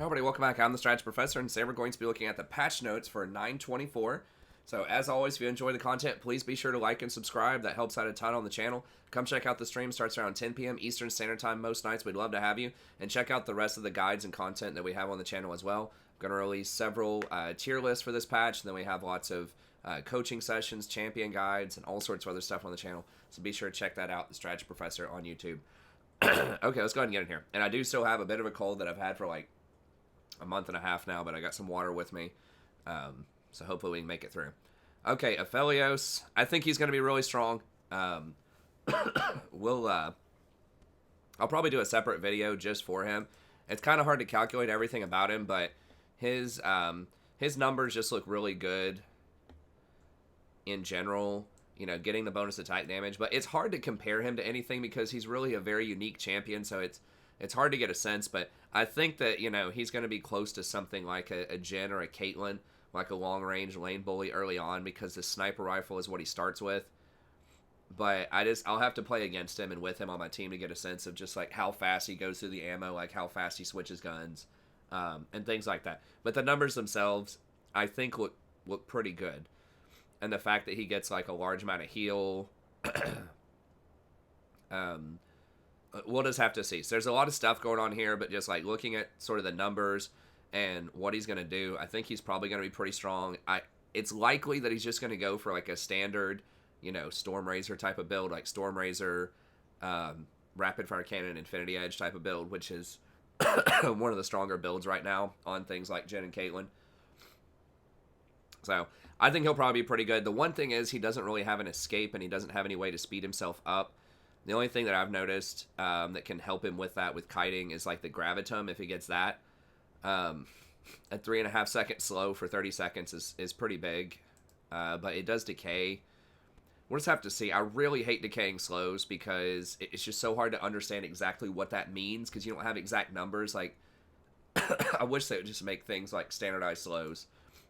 Hi everybody, welcome back. I'm the Strategy Professor, and today we're going to be looking at the patch notes for 924. So as always, if you enjoy the content, please be sure to like and subscribe. That helps out a ton on the channel. Come check out the stream. Starts around 10 p.m. Eastern Standard Time most nights. We'd love to have you. And check out the rest of the guides and content that we have on the channel as well. I'm going to release several tier lists for this patch. And then we have lots of coaching sessions, champion guides, and all sorts of other stuff on the channel. So be sure to check that out, the Strategy Professor on YouTube. Okay, let's go ahead and get in here. And I do still have a bit of a cold that I've had for like a month and a half now, but I got some water with me, so hopefully we can make it through. Okay, Aphelios, I think he's going to be really strong. I'll probably do a separate video just for him. It's kind of hard to calculate everything about him, but his numbers just look really good in general. You know, getting the bonus attack damage, but it's hard to compare him to anything because he's really a very unique champion, so it's hard to get a sense, but I think that, you know, he's going to be close to something like a Jen or a Caitlyn, like a long-range lane bully early on, because the sniper rifle is what he starts with. But I'll have to play against him and with him on my team to get a sense of just, like, how fast he goes through the ammo, like how fast he switches guns, and things like that. But the numbers themselves, I think, look pretty good. And the fact that he gets, like, a large amount of heal, we'll just have to see. So there's a lot of stuff going on here, but just like looking at sort of the numbers and what he's going to do, I think he's probably going to be pretty strong. It's likely that he's just going to go for like a standard, you know, Storm Razor type of build, like Storm Razor, Rapid Fire Cannon, Infinity Edge type of build, which is one of the stronger builds right now on things like Jen and Caitlyn. So I think he'll probably be pretty good. The one thing is he doesn't really have an escape and he doesn't have any way to speed himself up. The only thing that I've noticed that can help him with that, with kiting, is like the gravitum. If he gets that, a 3.5 second slow for 30 seconds is pretty big, but it does decay. We'll just have to see. I really hate decaying slows because it's just so hard to understand exactly what that means because you don't have exact numbers. Like, I wish they would just make things like standardized slows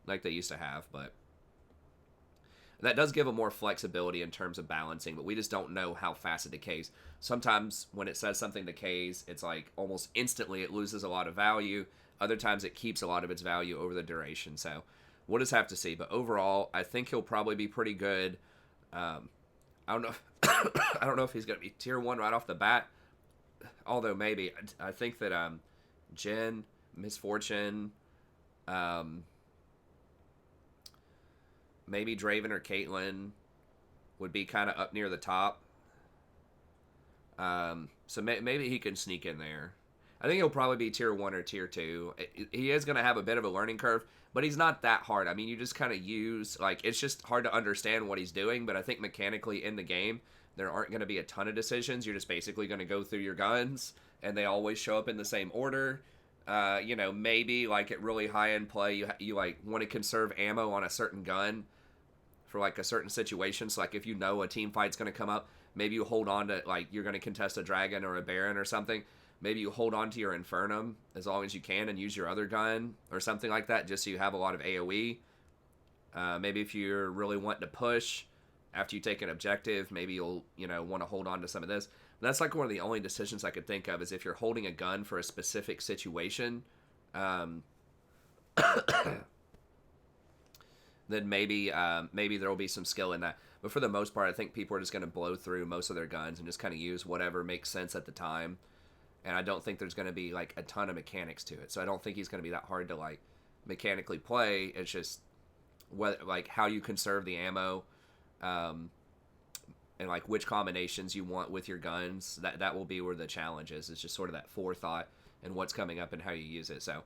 like they used to have, but that does give them more flexibility in terms of balancing, but we just don't know how fast it decays. Sometimes when it says something decays, it's like almost instantly it loses a lot of value. Other times it keeps a lot of its value over the duration. So we'll just have to see. But overall, I think he'll probably be pretty good. I don't know. I don't know if he's going to be tier 1 right off the bat. Although maybe. I think that Jen, Misfortune, maybe Draven or Caitlyn would be kind of up near the top. So maybe he can sneak in there. I think he'll probably be tier 1 or tier 2. He is going to have a bit of a learning curve, but he's not that hard. I mean, you just kind of use, like, it's just hard to understand what he's doing, but I think mechanically in the game, there aren't going to be a ton of decisions. You're just basically going to go through your guns, and they always show up in the same order. You know, maybe, like, at really high-end play, you like, want to conserve ammo on a certain gun for like a certain situation. So like if you know a team fight's going to come up, maybe you hold on to, like, you're going to contest a dragon or a baron or something, maybe you hold on to your infernum as long as you can and use your other gun or something like that, just so you have a lot of AoE. Maybe if you're really wanting to push after you take an objective, maybe you'll, you know, want to hold on to some of this. And that's like one of the only decisions I could think of, is if you're holding a gun for a specific situation, then maybe there will be some skill in that. But for the most part, I think people are just going to blow through most of their guns and just kind of use whatever makes sense at the time. And I don't think there's going to be like a ton of mechanics to it. So I don't think he's going to be that hard to like mechanically play. It's just like how you conserve the ammo, and like which combinations you want with your guns. That will be where the challenge is. It's just sort of that forethought and what's coming up and how you use it. So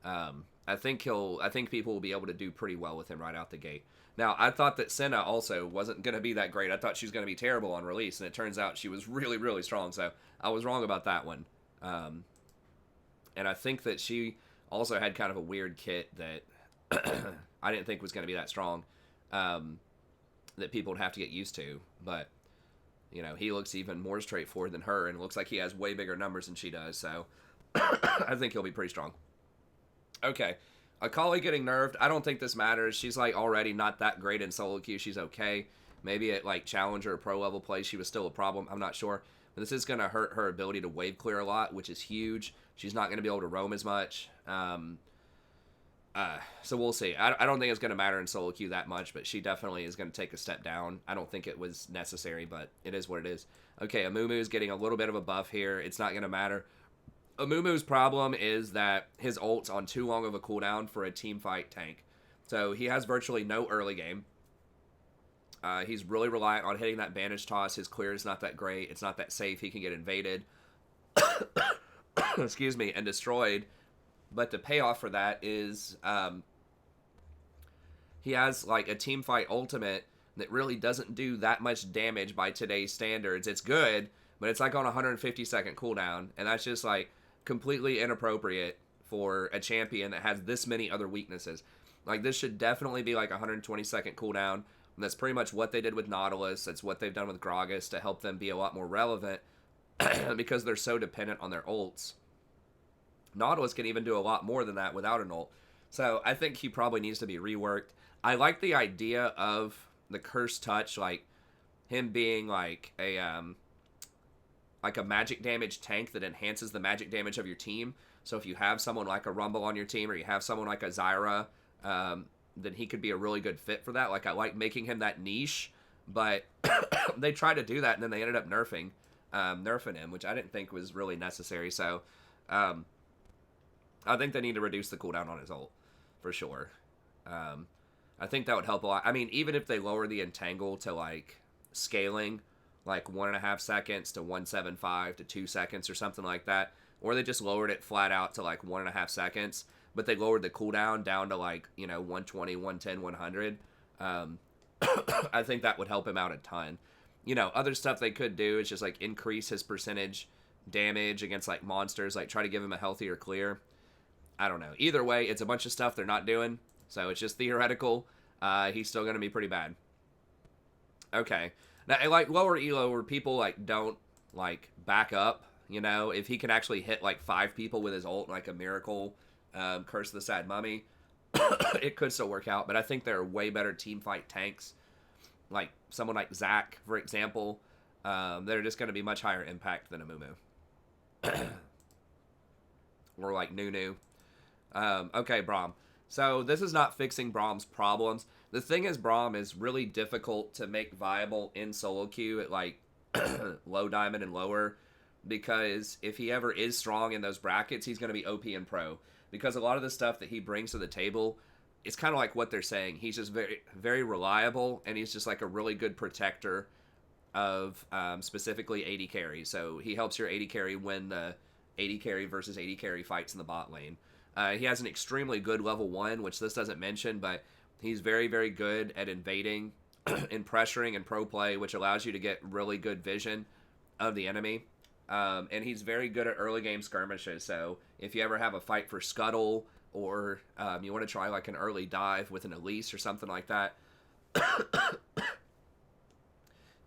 I think people will be able to do pretty well with him right out the gate. Now, I thought that Senna also wasn't going to be that great. I thought she was going to be terrible on release, and it turns out she was really, really strong. So I was wrong about that one. And I think that she also had kind of a weird kit that I didn't think was going to be that strong, that people would have to get used to. But, you know, he looks even more straightforward than her, and it looks like he has way bigger numbers than she does. So I think he'll be pretty strong. Okay, Akali getting nerfed. I don't think this matters. She's like already not that great in solo queue. She's okay. Maybe at like challenger or pro level play, she was still a problem. I'm not sure. But this is going to hurt her ability to wave clear a lot, which is huge. She's not going to be able to roam as much. So we'll see. I don't think it's going to matter in solo queue that much, but she definitely is going to take a step down. I don't think it was necessary, but it is what it is. Okay, Amumu is getting a little bit of a buff here. It's not going to matter. Amumu's problem is that his ult's on too long of a cooldown for a team fight tank. So he has virtually no early game. He's really reliant on hitting that bandage toss. His clear is not that great. It's not that safe. He can get invaded. Excuse me, and destroyed. But the payoff for that is he has like a team fight ultimate that really doesn't do that much damage by today's standards. It's good, but it's like on 150 second cooldown, and that's just like completely inappropriate for a champion that has this many other weaknesses. Like, this should definitely be like 120 second cooldown. And that's pretty much what they did with Nautilus. That's what they've done with Gragas to help them be a lot more relevant because they're so dependent on their ults. Nautilus can even do a lot more than that without an ult. So I think he probably needs to be reworked. I like the idea of the Cursed Touch, like him being like a magic damage tank that enhances the magic damage of your team. So if you have someone like a Rumble on your team, or you have someone like a Zyra, then he could be a really good fit for that. Like, I like making him that niche, but they tried to do that, and then they ended up nerfing him, which I didn't think was really necessary. So I think they need to reduce the cooldown on his ult, for sure. I think that would help a lot. I mean, even if they lower the entangle to, like, scaling, like 1.5 seconds to 1.75 to 2 seconds or something like that, or they just lowered it flat out to, like, 1.5 seconds, but they lowered the cooldown down to, like, 120, 110, 100, I think that would help him out a ton. Other stuff they could do is just, like, increase his percentage damage against, like, monsters, like, try to give him a healthier clear. I don't know. Either way, it's a bunch of stuff they're not doing, so it's just theoretical. He's still going to be pretty bad. Okay. Now, like, lower elo where people, like, don't, like, back up, if he can actually hit, like, 5 people with his ult, like a Miracle, Curse of the Sad Mummy, it could still work out, but I think there are way better team fight tanks, like someone like Zac, for example, that are just going to be much higher impact than Amumu. Or like Nunu. Okay, Braum. So this is not fixing Braum's problems. The thing is, Braum is really difficult to make viable in solo queue at like low diamond and lower, because if he ever is strong in those brackets, he's going to be OP in pro. Because a lot of the stuff that he brings to the table is kind of like what they're saying. He's just very, very reliable, and he's just like a really good protector of specifically AD carry. So he helps your AD carry win the AD carry versus AD carry fights in the bot lane. He has an extremely good level 1, which this doesn't mention, but he's very, very good at invading and pressuring and pro play, which allows you to get really good vision of the enemy. And he's very good at early game skirmishes. So if you ever have a fight for Scuttle, or you want to try like an early dive with an Elise or something like that,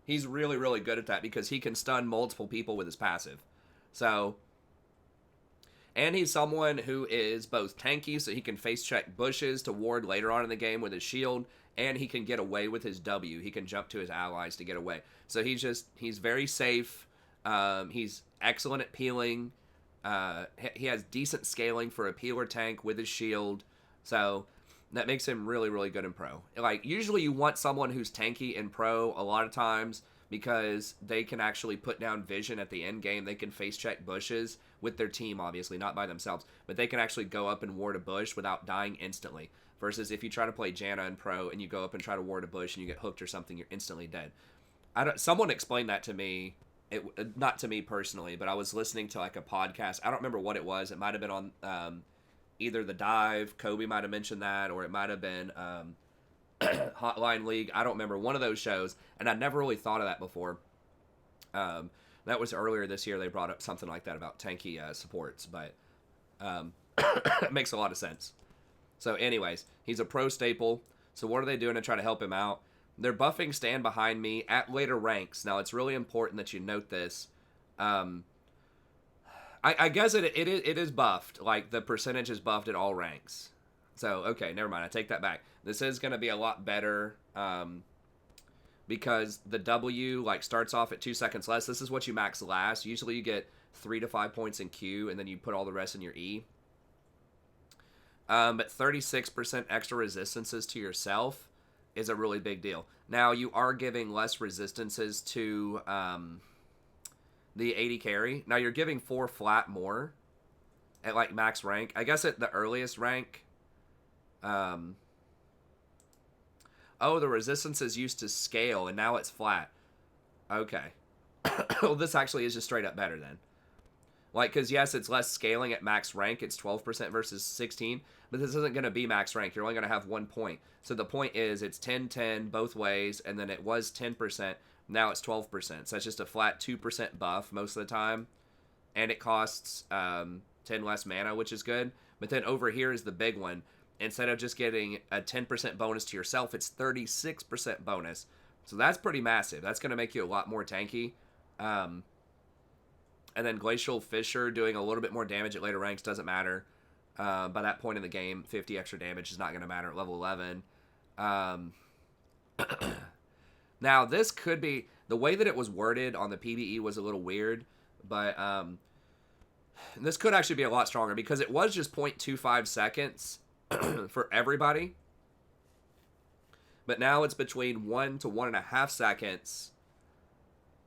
he's really, really good at that because he can stun multiple people with his passive. So, and he's someone who is both tanky, so he can face check bushes to ward later on in the game with his shield, and he can get away with his W. He can jump to his allies to get away. So he's very safe. He's excellent at peeling. He has decent scaling for a peeler tank with his shield. So that makes him really, really good in pro. Like, usually you want someone who's tanky in pro a lot of times because they can actually put down vision at the end game. They can face check bushes with their team, obviously, not by themselves. But they can actually go up and ward a bush without dying instantly. Versus if you try to play Janna in pro and you go up and try to ward a bush and you get hooked or something, you're instantly dead. Someone explained that to me. Not to me personally, but I was listening to like a podcast. I don't remember what it was. It might have been on either The Dive. Kobe might have mentioned that, or it might have been Hotline League. I don't remember. One of those shows, and I never really thought of that before. That was earlier this year. They brought up something like that about tanky supports, but it makes a lot of sense. So anyways, he's a pro staple. So what are they doing to try to help him out? They're buffing Stand Behind Me at later ranks. Now, it's really important that you note this. I guess it is buffed. Like, the percentage is buffed at all ranks. So, okay, never mind. I take that back. This is going to be a lot better because the W, like, starts off at 2 seconds less. This is what you max last. Usually you get 3 to 5 points in Q, and then you put all the rest in your E. But 36% extra resistances to yourself is a really big deal. Now, you are giving less resistances to the 80 carry. Now, you're giving 4 flat more at, like, max rank. I guess at the earliest rank... oh, the resistances used to scale, and now it's flat. Okay. Well, this actually is just straight up better, then. Like, because, yes, it's less scaling at max rank. It's 12% versus 16. But this isn't going to be max rank. You're only going to have 1 point. So the point is it's 10-10 both ways. And then it was 10%. Now it's 12%. So that's just a flat 2% buff most of the time. And it costs 10 less mana, which is good. But then over here is the big one. Instead of just getting a 10% bonus to yourself, it's 36% bonus. So that's pretty massive. That's going to make you a lot more tanky. And then Glacial Fissure doing a little bit more damage at later ranks doesn't matter. By that point in the game, 50 extra damage is not going to matter at level 11. Now, this could be... The way that it was worded on the PvE was a little weird. But this could actually be a lot stronger. Because it was just 0.25 seconds for everybody. But now it's between 1 to 1.5 seconds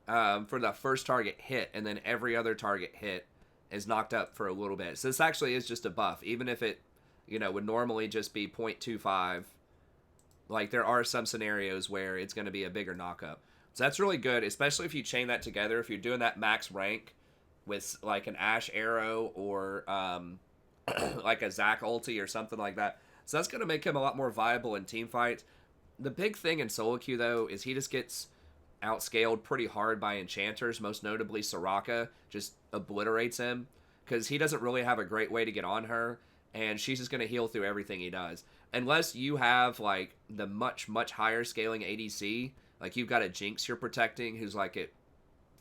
for the first target hit. And then every other target hit is knocked up for a little bit. So this actually is just a buff. Even if it, would normally just be 0.25. Like, there are some scenarios where it's going to be a bigger knockup. So that's really good, especially if you chain that together. If you're doing that max rank with, like, an Ashe Arrow or, like, a Zac ulti or something like that. So that's going to make him a lot more viable in team fights. The big thing in solo queue, though, is he just gets outscaled pretty hard by enchanters, most notably Soraka just obliterates him because he doesn't really have a great way to get on her, and she's just going to heal through everything he does. Unless you have, like, the much higher scaling ADC, like you've got a Jinx you're protecting who's like at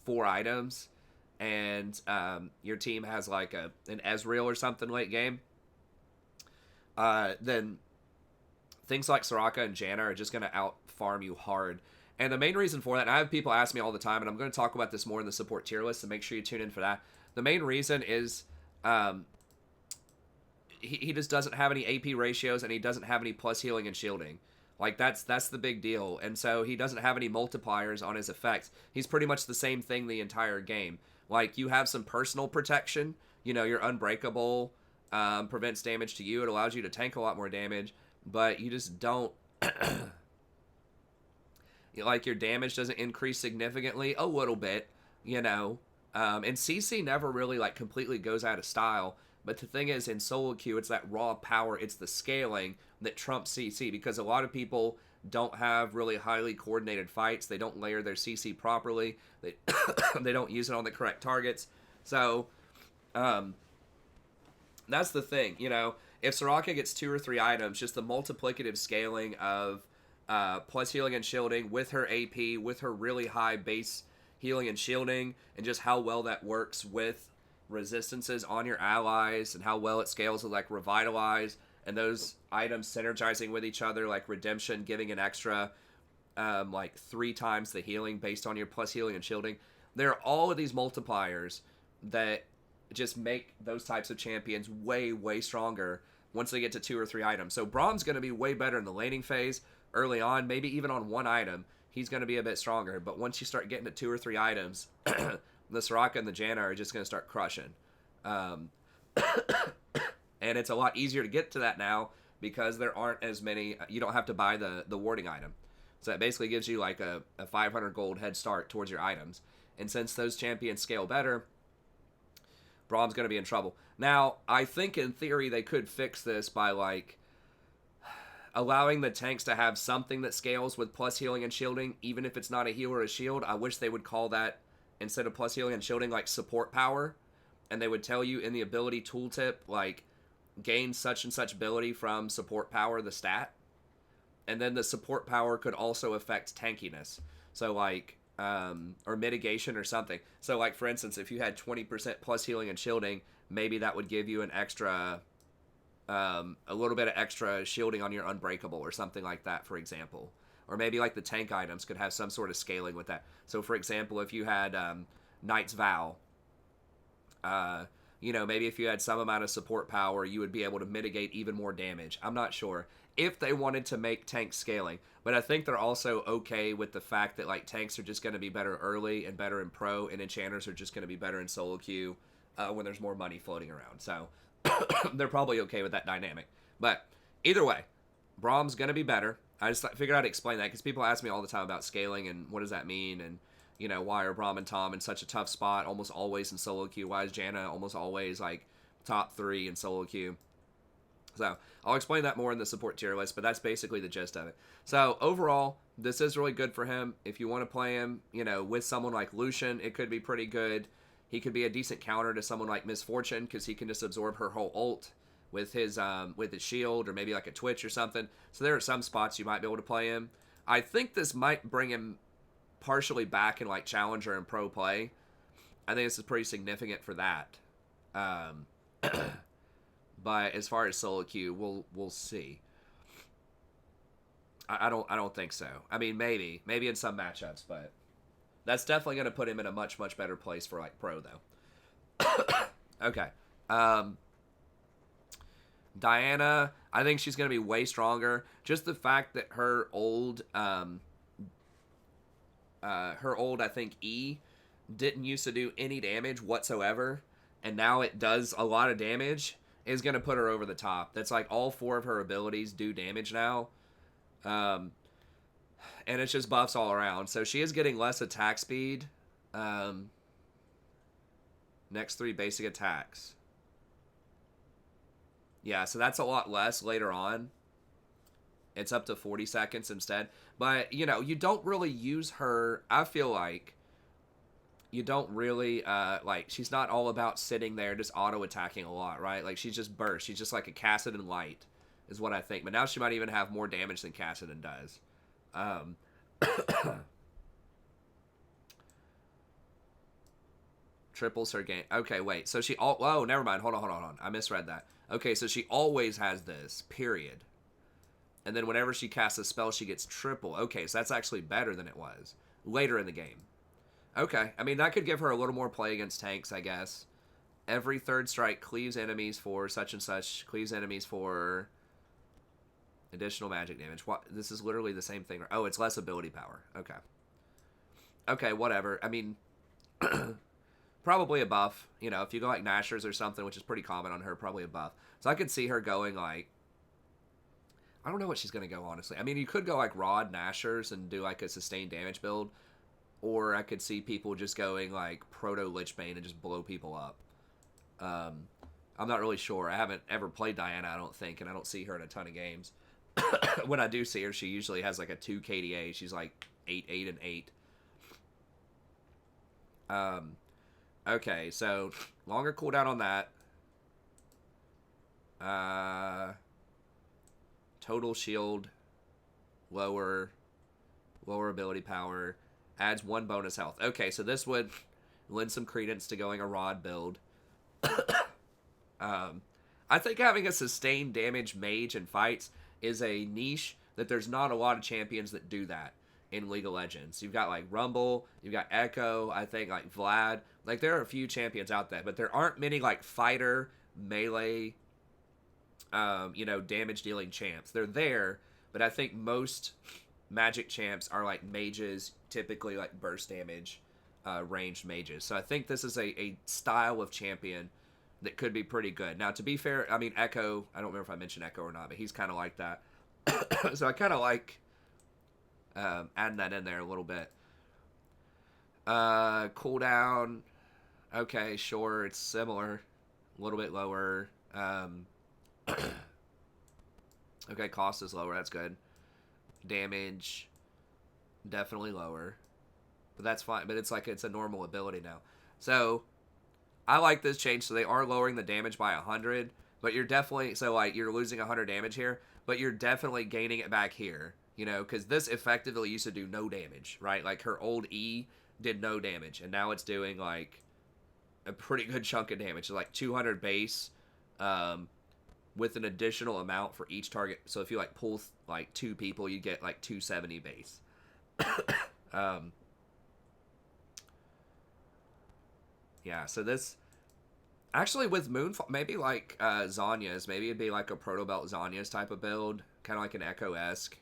4 items, and your team has like an Ezreal or something late game, then things like Soraka and Janna are just going to out farm you hard. And the main reason for that, and I have people ask me all the time, and I'm going to talk about this more in the support tier list, so make sure you tune in for that. The main reason is he just doesn't have any AP ratios, and he doesn't have any plus healing and shielding. Like, that's the big deal. And so he doesn't have any multipliers on his effects. He's pretty much the same thing the entire game. Like, you have some personal protection. You're unbreakable, prevents damage to you. It allows you to tank a lot more damage, but you just don't... Like, your damage doesn't increase significantly, a little bit, and CC never really, like, completely goes out of style, but the thing is, in solo queue, it's that raw power, it's the scaling that trumps CC, because a lot of people don't have really highly coordinated fights, they don't layer their CC properly, they, they don't use it on the correct targets, so, that's the thing, if Soraka gets 2 or 3 items, just the multiplicative scaling of plus healing and shielding with her AP, with her really high base healing and shielding, and just how well that works with resistances on your allies, and how well it scales with, like, Revitalize, and those items synergizing with each other, like Redemption giving an extra, like, 3 times the healing based on your plus healing and shielding. There are all of these multipliers that just make those types of champions way stronger once they get to 2 or 3 items. So Braum's going to be way better in the laning phase. Early on, maybe even on 1 item, he's going to be a bit stronger. But once you start getting to 2 or 3 items, the Soraka and the Janna are just going to start crushing. And it's a lot easier to get to that now because there aren't as many... You don't have to buy the warding item. So that basically gives you like a 500 gold head start towards your items. And since those champions scale better, Braum's going to be in trouble. Now, I think in theory they could fix this by, like, allowing the tanks to have something that scales with plus healing and shielding, even if it's not a heal or a shield. I wish they would call that, instead of plus healing and shielding, like support power. And they would tell you in the ability tooltip, like, gain such and such ability from support power, the stat. And then the support power could also affect tankiness. So, like, or mitigation or something. So, like, for instance, if you had 20% plus healing and shielding, maybe that would give you an extra... a little bit of extra shielding on your Unbreakable or something like that, for example. Or maybe like the tank items could have some sort of scaling with that. So for example, if you had Knight's Vow, You know, maybe if you had some amount of support power, you would be able to mitigate even more damage. I'm not sure if they wanted to make tank scaling, but I think they're also okay with the fact that like tanks are just going to be better early and better in pro, and enchanters are just going to be better in solo queue when there's more money floating around. So they're probably okay with that dynamic. But either way, Braum's going to be better. I just figured I'd explain that because people ask me all the time about scaling and what does that mean, and you know, why are Braum and Tom in such a tough spot almost always in solo queue? Why is Janna almost always like top 3 in solo queue? So I'll explain that more in the support tier list, but that's basically the gist of it. So overall, this is really good for him. If you want to play him, you know, with someone like Lucian, it could be pretty good. He could be a decent counter to someone like Misfortune because he can just absorb her whole ult with his shield, or maybe like a Twitch or something. So there are some spots you might be able to play him. I think this might bring him partially back in like challenger and pro play. I think this is pretty significant for that. But as far as solo queue, we'll see. I don't think so. I mean, maybe in some matchups, but that's definitely going to put him in a much better place for like pro though. Okay. Diana, I think she's going to be way stronger. Just the fact that her old I think E didn't used to do any damage whatsoever, and now it does a lot of damage, is going to put her over the top. That's like all 4 of her abilities do damage now. And it's just buffs all around. So she is getting less attack speed. Next 3 basic attacks. Yeah, so that's a lot less later on. It's up to 40 seconds instead. But, you know, you don't really use her. I feel like you don't really, she's not all about sitting there just auto-attacking a lot, right? Like, she's just burst. She's just like a Kassadin light, is what I think. But now she might even have more damage than Kassadin does. Triples her game. Okay, wait. So oh, never mind. Hold on. I misread that. Okay, so she always has this, period. And then whenever she casts a spell, she gets triple. Okay, so that's actually better than it was later in the game. Okay, I mean, that could give her a little more play against tanks, I guess. Every 3rd strike cleaves enemies for such and such. Cleaves enemies for additional magic damage. What? This is literally the same thing. Oh, it's less ability power. Okay. Okay, whatever. I mean, probably a buff. You know, if you go like Nashers or something, which is pretty common on her, probably a buff. So I could see her going like, I don't know what she's going to go, honestly. I mean, you could go like Rod Nashers and do like a sustained damage build. Or I could see people just going like Proto Lichbane and just blow people up. I'm not really sure. I haven't ever played Diana, I don't think, and I don't see her in a ton of games. When I do see her, she usually has like a 2 KDA. She's like 8, 8, and 8. Okay, so longer cooldown on that. Total shield, lower ability power, adds 1 bonus health. Okay, so this would lend some credence to going a Rod build. I think having a sustained damage mage in fights is a niche that there's not a lot of champions that do that in League of Legends. You've got like Rumble, you've got Echo, I think like Vlad. Like there are a few champions out there, but there aren't many like fighter, melee, damage dealing champs. They're there, but I think most magic champs are like mages, typically like burst damage, ranged mages. So I think this is a style of champion that could be pretty good. Now, to be fair, I mean, Echo, I don't remember if I mentioned Echo or not, but he's kind of like that. So I kind of like adding that in there a little bit. Cooldown, okay, sure, it's similar, a little bit lower. Okay, cost is lower, that's good. Damage, definitely lower. But that's fine, but it's like it's a normal ability now. So, I like this change. So they are lowering the damage by 100, but you're definitely, so like you're losing 100 damage here, but you're definitely gaining it back here, you know, because this effectively used to do no damage, right? Like her old E did no damage, and now it's doing like a pretty good chunk of damage. So like 200 base, with an additional amount for each target. So if you like pull like 2 people, you get like 270 base. Yeah, so this Actually, with Moonfall, maybe like Zanya's, maybe it'd be like a Proto Belt Zanya's type of build, kind of like an Echo-esque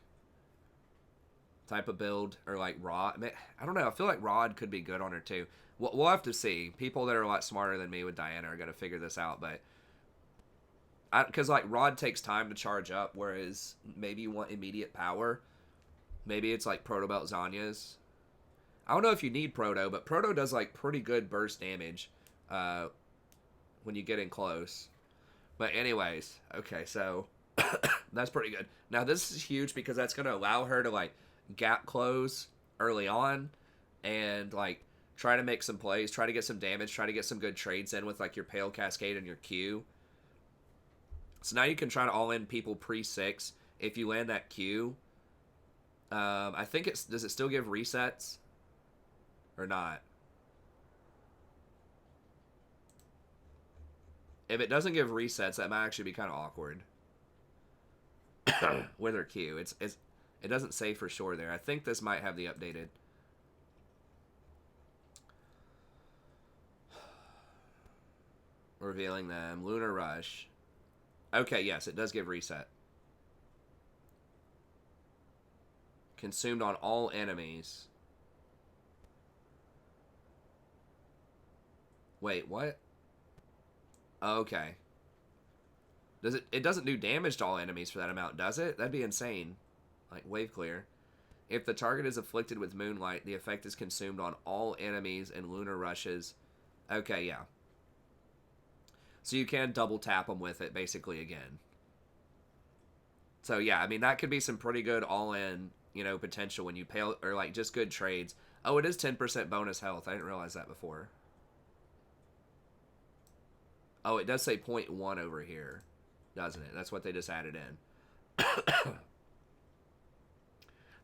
type of build, or like Rod. I don't know. I feel like Rod could be good on her too. We'll have to see. People that are a lot smarter than me with Diana are gonna figure this out, but because like Rod takes time to charge up, whereas maybe you want immediate power. Maybe it's like Proto Belt Zanya's. I don't know if you need Proto, but Proto does like pretty good burst damage when you get in close. But anyways, okay, so that's pretty good. Now this is huge because that's going to allow her to like gap close early on and like try to make some plays, try to get some damage, try to get some good trades in with like your Pale Cascade and your Q. So now you can try to all in people pre-6 if you land that Q. I think does it still give resets or not? If it doesn't give resets, that might actually be kind of awkward with her Q. It doesn't say for sure there. I think this might have the updated. Revealing them. Lunar Rush. Okay, yes, it does give reset. Consumed on all enemies. Wait, what? Okay. It doesn't do damage to all enemies for that amount, does it? That'd be insane. Like wave clear. If the target is afflicted with moonlight, the effect is consumed on all enemies and lunar rushes. Okay, yeah. So you can double tap them with it basically again. So yeah, I mean that could be some pretty good all-in, potential when you pay, or like just good trades. Oh, it is 10% bonus health. I didn't realize that before. Oh, it does say 0.1 over here, doesn't it? That's what they just added in.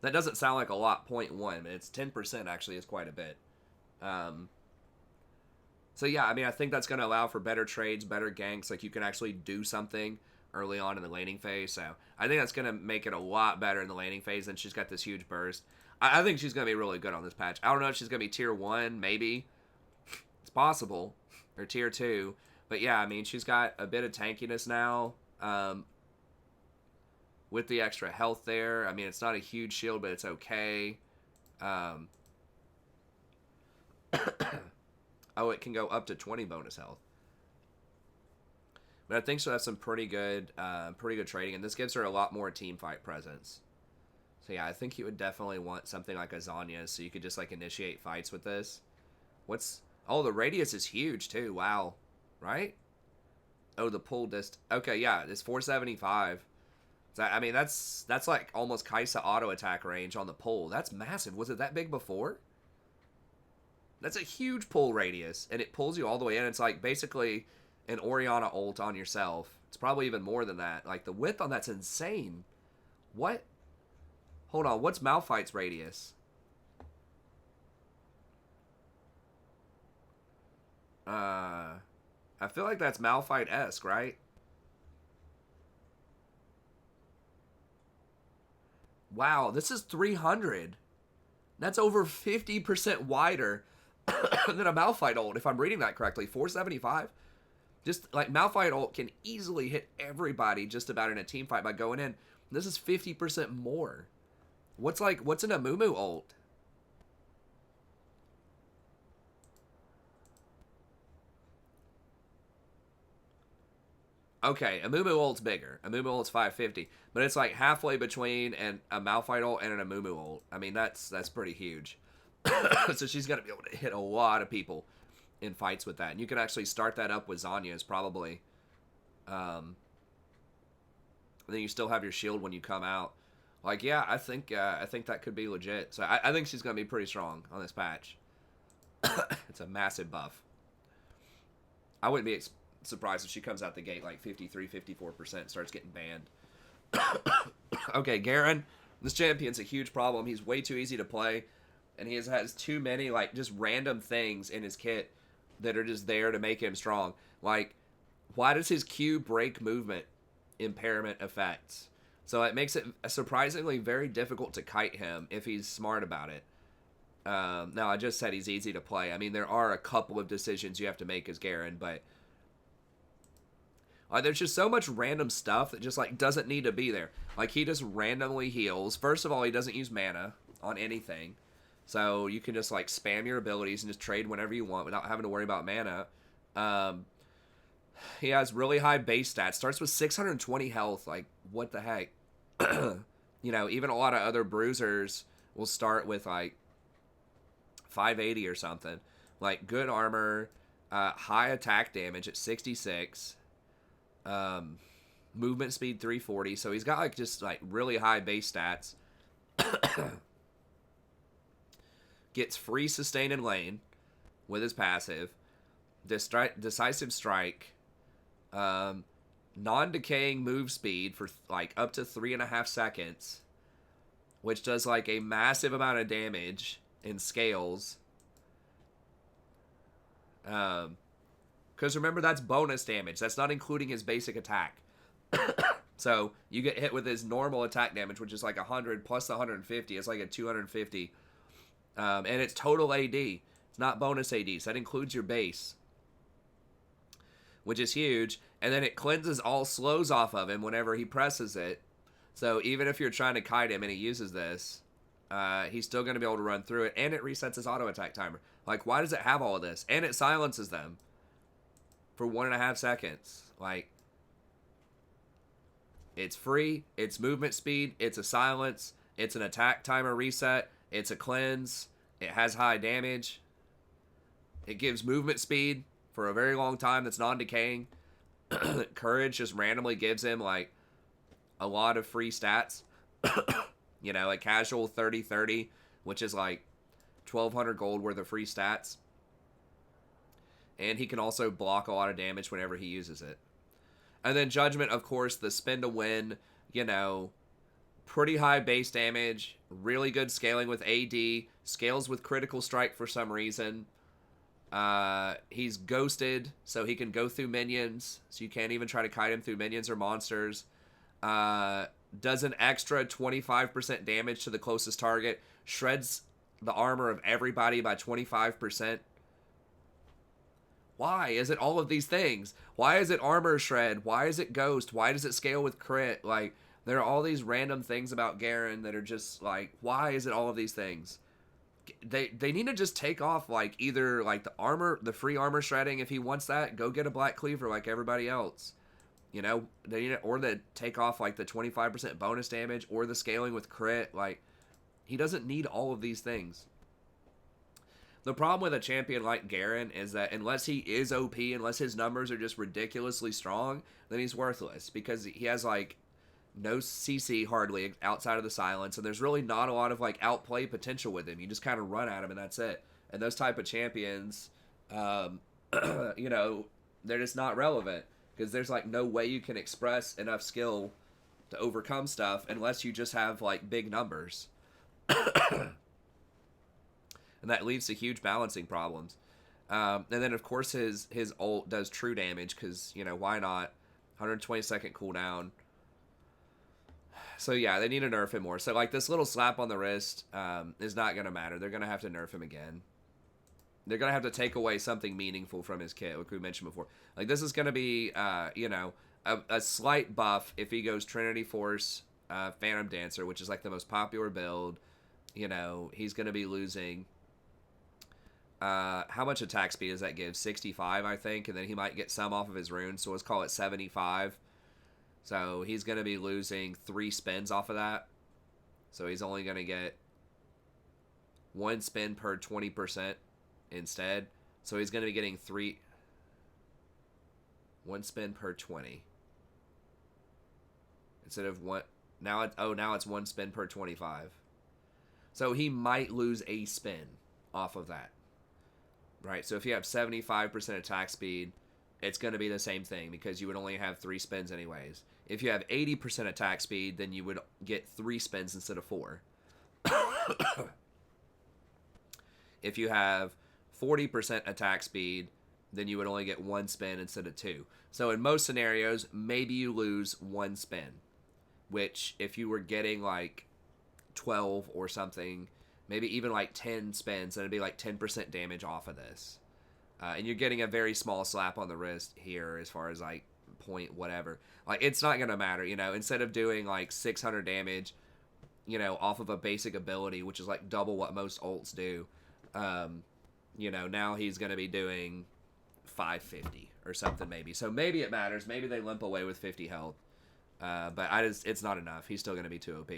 That doesn't sound like a lot, 0.1, but it's 10% actually is quite a bit. So yeah, I mean, I think that's going to allow for better trades, better ganks. Like you can actually do something early on in the laning phase. So I think that's going to make it a lot better in the laning phase. And she's got this huge burst. I think she's going to be really good on this patch. I don't know if she's going to be tier 1, maybe. It's possible. Or tier 2. But yeah, I mean, she's got a bit of tankiness now. With the extra health there. I mean, it's not a huge shield, but it's okay. Oh, it can go up to 20 bonus health. But I think she'll have some pretty good trading, and this gives her a lot more team fight presence. So yeah, I think you would definitely want something like a Zanya, so you could just like initiate fights with this. Oh, the radius is huge too. Wow, right? Oh, the pull dist. Okay, yeah, it's 475. So, I mean, that's like almost Kaisa auto attack range on the pull. That's massive. Was it that big before? That's a huge pull radius, and it pulls you all the way in. It's like basically an Orianna ult on yourself. It's probably even more than that. Like the width on that's insane. What? Hold on. What's Malphite's radius? I feel like that's Malphite-esque, right? Wow, this is 300. That's over 50% wider than a Malphite ult, if I'm reading that correctly. 475? Just, like, Malphite ult can easily hit everybody just about in a team fight by going in. This is 50% more. What's an Amumu ult? Okay, Amumu ult's bigger. Amumu ult's 550. But it's like halfway between a Malphite ult and an Amumu ult. I mean, that's pretty huge. So she's going to be able to hit a lot of people in fights with that. And you can actually start that up with Zanya's probably. And then you still have your shield when you come out. Like, yeah, I think that could be legit. So I think she's going to be pretty strong on this patch. It's a massive buff. I wouldn't be surprised if she comes out the gate like 53, 54%, starts getting banned. Okay, Garen. This champion's a huge problem. He's way too easy to play. And he has too many, like, just random things in his kit that are just there to make him strong. Like, why does his Q break movement impairment effects? So it makes it surprisingly very difficult to kite him if he's smart about it. Now, I just said he's easy to play. I mean, there are a couple of decisions you have to make as Garen, but Like, there's just so much random stuff that just, like, doesn't need to be there. Like, he just randomly heals. First of all, he doesn't use mana on anything. So you can just, like, spam your abilities and just trade whenever you want without having to worry about mana. He has really high base stats. Starts with 620 health. Like, what the heck? You know, even a lot of other bruisers will start with, like, 580 or something. Like, good armor, high attack damage at 66. Movement speed 340, so he's got like just like really high base stats. Gets free sustain in lane with his passive. Decisive strike. Non-decaying move speed for like up to 3.5 seconds, which does like a massive amount of damage in scales. Because remember, that's bonus damage. That's not including his basic attack. So you get hit with his normal attack damage, which is like 100 plus the 150. It's like a 250. And it's total AD. It's not bonus AD. So that includes your base, which is huge. And then it cleanses all slows off of him whenever he presses it. So even if you're trying to kite him and he uses this, he's still going to be able to run through it. And it resets his auto attack timer. Like, why does it have all of this? And it silences them for 1.5 seconds. Like, it's free, it's movement speed, it's a silence, it's an attack timer reset, it's a cleanse, it has high damage, it gives movement speed for a very long time that's non-decaying. Courage just randomly gives him, like, a lot of free stats. You know, like casual 30-30, which is like 1,200 gold worth of free stats. And he can also block a lot of damage whenever he uses it. And then Judgment, of course, the spin to win, you know, pretty high base damage, really good scaling with AD, scales with critical strike for some reason. He's ghosted, so he can go through minions, so you can't even try to kite him through minions or monsters. Does an extra 25% damage to the closest target, shreds the armor of everybody by 25%. Why is it all of these things? Why is it armor shred? Why is it ghost? Why does it scale with crit? Like, there are all these random things about Garen that are just like, why is it all of these things? They need to just take off, like, either like the free armor shredding if he wants that, go get a Black Cleaver like everybody else. You know, they need it, or they take off like the 25% bonus damage or the scaling with crit. Like, he doesn't need all of these things. The problem with a champion like Garen is that unless he is OP, unless his numbers are just ridiculously strong, then he's worthless, because he has like no CC hardly outside of the silence, and there's really not a lot of like outplay potential with him. You just kind of run at him and that's it. And those type of champions, you know, they're just not relevant, because there's like no way you can express enough skill to overcome stuff unless you just have like big numbers. And that leads to huge balancing problems. And then, of course, his ult does true damage, because, you know, why not? 120-second cooldown. So, yeah, they need to nerf him more. So, like, this little slap on the wrist is not going to matter. They're going to have to nerf him again. They're going to have to take away something meaningful from his kit, like we mentioned before. Like, this is going to be, you know, a slight buff if he goes Trinity Force, Phantom Dancer, which is, like, the most popular build. You know, he's going to be losing... how much attack speed does that give? 65, I think, and then he might get some off of his runes, so let's call it 75. So he's going to be losing 3 spins off of that. So he's only going to get 1 spin per 20% instead. So he's going to be getting 1 spin per 20. Instead of one, now it's 1 spin per 25. So he might lose a spin off of that. Right, so if you have 75% attack speed, it's going to be the same thing, because you would only have 3 spins anyways. If you have 80% attack speed, then you would get 3 spins instead of 4. If you have 40% attack speed, then you would only get 1 spin instead of 2. So in most scenarios, maybe you lose 1 spin, which if you were getting like 12 or something... maybe even like 10 spins, and it'd be like 10% damage off of this. And you're getting a very small slap on the wrist here as far as like point whatever. Like, it's not going to matter, you know, instead of doing like 600 damage, you know, off of a basic ability, which is like double what most ults do, you know, now he's going to be doing 550 or something maybe. So maybe it matters. Maybe they limp away with 50 health. But it's not enough. He's still going to be too OP.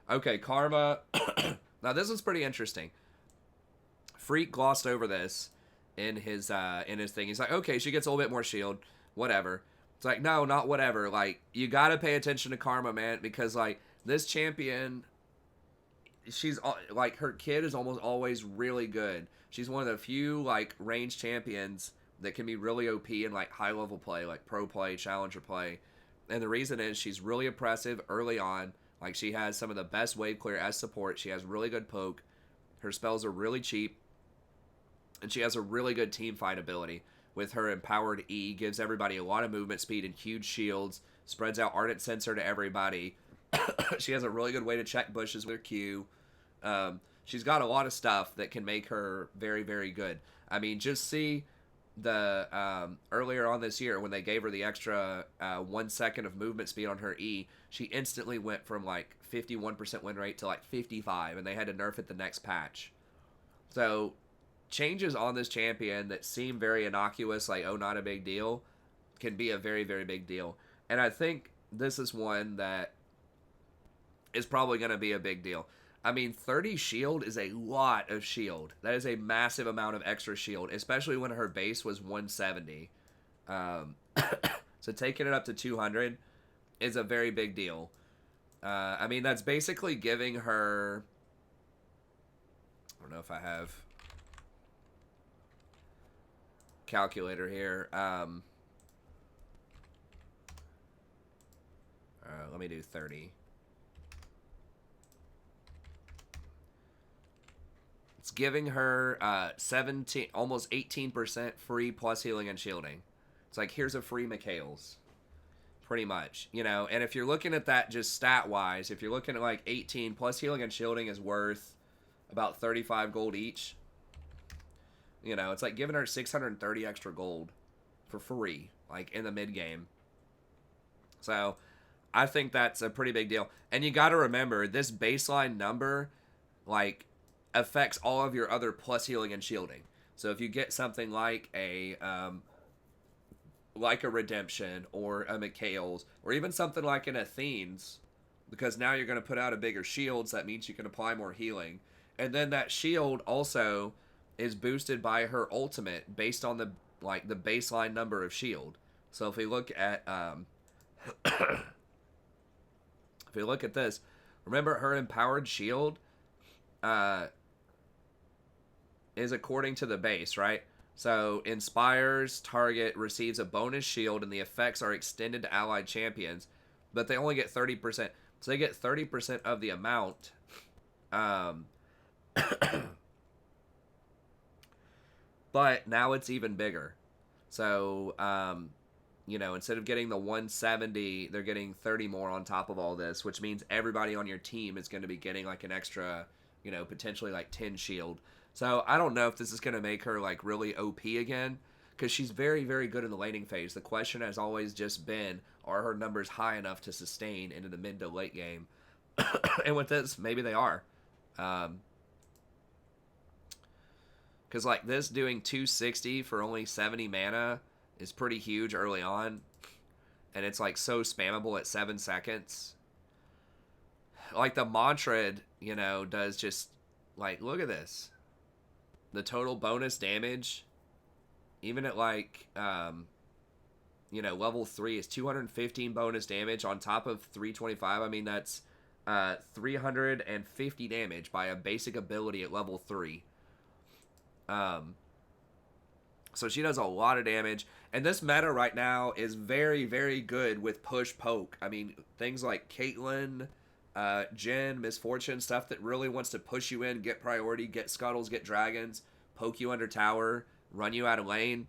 Okay, Karma. Now, this is pretty interesting. Freak glossed over this in his thing. He's like, okay, she gets a little bit more shield. Whatever. It's like, no, not whatever. Like, you got to pay attention to Karma, man, because, like, this champion, she's, like, her kid is almost always really good. She's one of the few, like, ranged champions that can be really OP in, like, high-level play, like pro play, challenger play. And the reason is she's really oppressive early on. Like, she has some of the best wave clear as support. She has really good poke. Her spells are really cheap. And she has a really good team fight ability. With her empowered E, gives everybody a lot of movement speed and huge shields. Spreads out Ardent Sensor to everybody. She has a really good way to check bushes with her Q. She's got a lot of stuff that can make her very, very good. I mean, just see the earlier on this year when they gave her the extra 1 second of movement speed on her E, she instantly went from like 51% win rate to like 55, and they had to nerf it the next patch. So changes on this champion that seem very innocuous, like, oh, not a big deal, can be a very, very big deal. And I think this is one that is probably going to be a big deal. I mean, 30 shield is a lot of shield. That is a massive amount of extra shield, especially when her base was 170. So taking it up to 200 is a very big deal. I mean, that's basically giving her... I don't know if I have calculator here. Let me do 30. It's giving her 17, almost 18% free plus healing and shielding. It's like, here's a free Mikhail's, pretty much, you know. And if you're looking at that just stat wise, if you're looking at like 18 plus healing and shielding is worth about 35 gold each. You know, it's like giving her 630 extra gold for free, like, in the mid-game. So, I think that's a pretty big deal. And you got to remember, this baseline number, like, affects all of your other plus healing and shielding. So, if you get something like a Redemption, or a Mikhail's, or even something like an Athene's, because now you're going to put out a bigger shield, so that means you can apply more healing. And then that shield also is boosted by her ultimate based on the baseline number of shield. So if we look at this, remember her empowered shield is according to the base, right? So inspires target receives a bonus shield and the effects are extended to allied champions, but they only get 30%. So they get 30% of the amount. But now it's even bigger. So, you know, instead of getting the 170, they're getting 30 more on top of all this, which means everybody on your team is going to be getting like an extra, you know, potentially like 10 shield. So I don't know if this is going to make her like really OP again, because she's very, very good in the laning phase. The question has always just been, are her numbers high enough to sustain into the mid to late game? And with this, maybe they are. Because, like, this doing 260 for only 70 mana is pretty huge early on. And it's, like, so spammable at 7 seconds. Like, the Mantrid, you know, does just, like, look at this. The total bonus damage, even at, like, you know, level 3 is 215 bonus damage on top of 325. I mean, that's 350 damage by a basic ability at level 3. So she does a lot of damage, and this meta right now is very, very good with push poke. I mean, things like Caitlyn, Jhin, Misfortune, stuff that really wants to push you in, get priority, get scuttles, get dragons, poke you under tower, run you out of lane.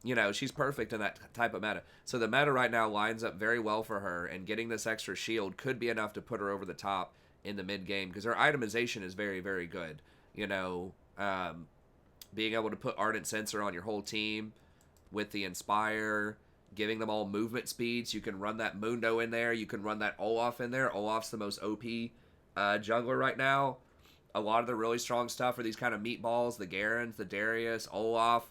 You know, she's perfect in that type of meta. So the meta right now lines up very well for her, and getting this extra shield could be enough to put her over the top in the mid game, because her itemization is very, very good. You know, being able to put Ardent Sensor on your whole team with the Inspire, giving them all movement speeds. You can run that Mundo in there. You can run that Olaf in there. Olaf's the most OP jungler right now. A lot of the really strong stuff are these kind of meatballs, the Garens, the Darius, Olaf.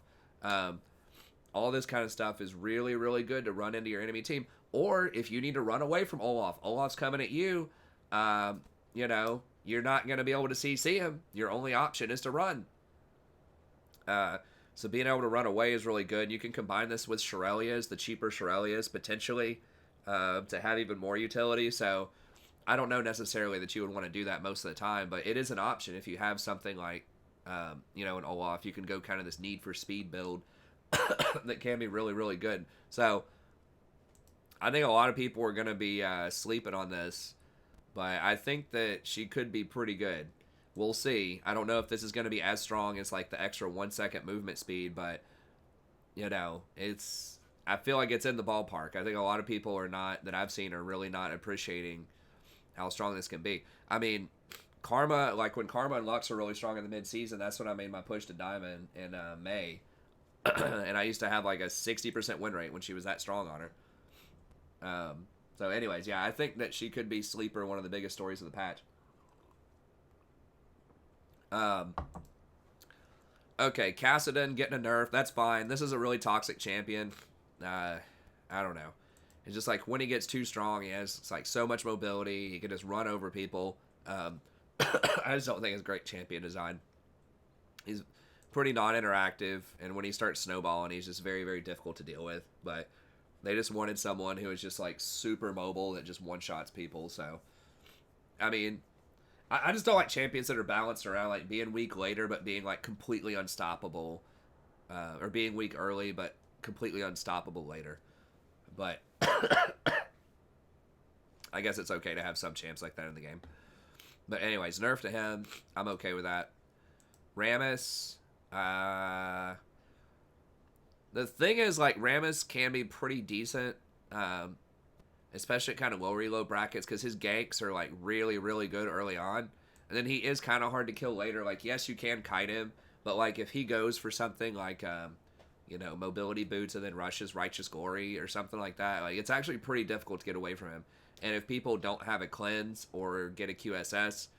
All this kind of stuff is really, really good to run into your enemy team. Or if you need to run away from Olaf, Olaf's coming at you, you know, you're not going to be able to CC him. Your only option is to run. So being able to run away is really good. You can combine this with Shurelyas, the cheaper Shurelyas, potentially, to have even more utility. So I don't know necessarily that you would want to do that most of the time, but it is an option if you have something like, you know, an Olaf. You can go kind of this need for speed build that can be really, really good. So I think a lot of people are going to be sleeping on this, but I think that she could be pretty good. We'll see. I don't know if this is going to be as strong as like the extra 1 second movement speed, but you know, I feel like it's in the ballpark. I think a lot of people are not, that I've seen, are really not appreciating how strong this can be. I mean, Karma, like when Karma and Lux are really strong in the mid-season, that's when I made my push to Diamond in May. And I used to have like a 60% win rate when she was that strong on her. So anyways, yeah, I think that she could be sleeper, one of the biggest stories of the patch. Okay, Kassadin getting a nerf. That's fine. This is a really toxic champion. I don't know. It's just like when he gets too strong, he has like so much mobility. He can just run over people. I just don't think it's great champion design. He's pretty non-interactive, and when he starts snowballing, he's just very, very difficult to deal with. But they just wanted someone who is just like super mobile that just one-shots people. So, I mean, I just don't like champions that are balanced around like being weak later but being like completely unstoppable, or being weak early but completely unstoppable later. But I guess it's okay to have some champs like that in the game. But anyways, nerf to him. I'm okay with that. Rammus. The thing is, like, Rammus can be pretty decent, especially at kind of low reload brackets, because his ganks are like really, really good early on. And then he is kind of hard to kill later. Like, yes, you can kite him, but like if he goes for something like, you know, mobility boots and then rushes Righteous Glory or something like that, like it's actually pretty difficult to get away from him. And if people don't have a cleanse or get a QSS,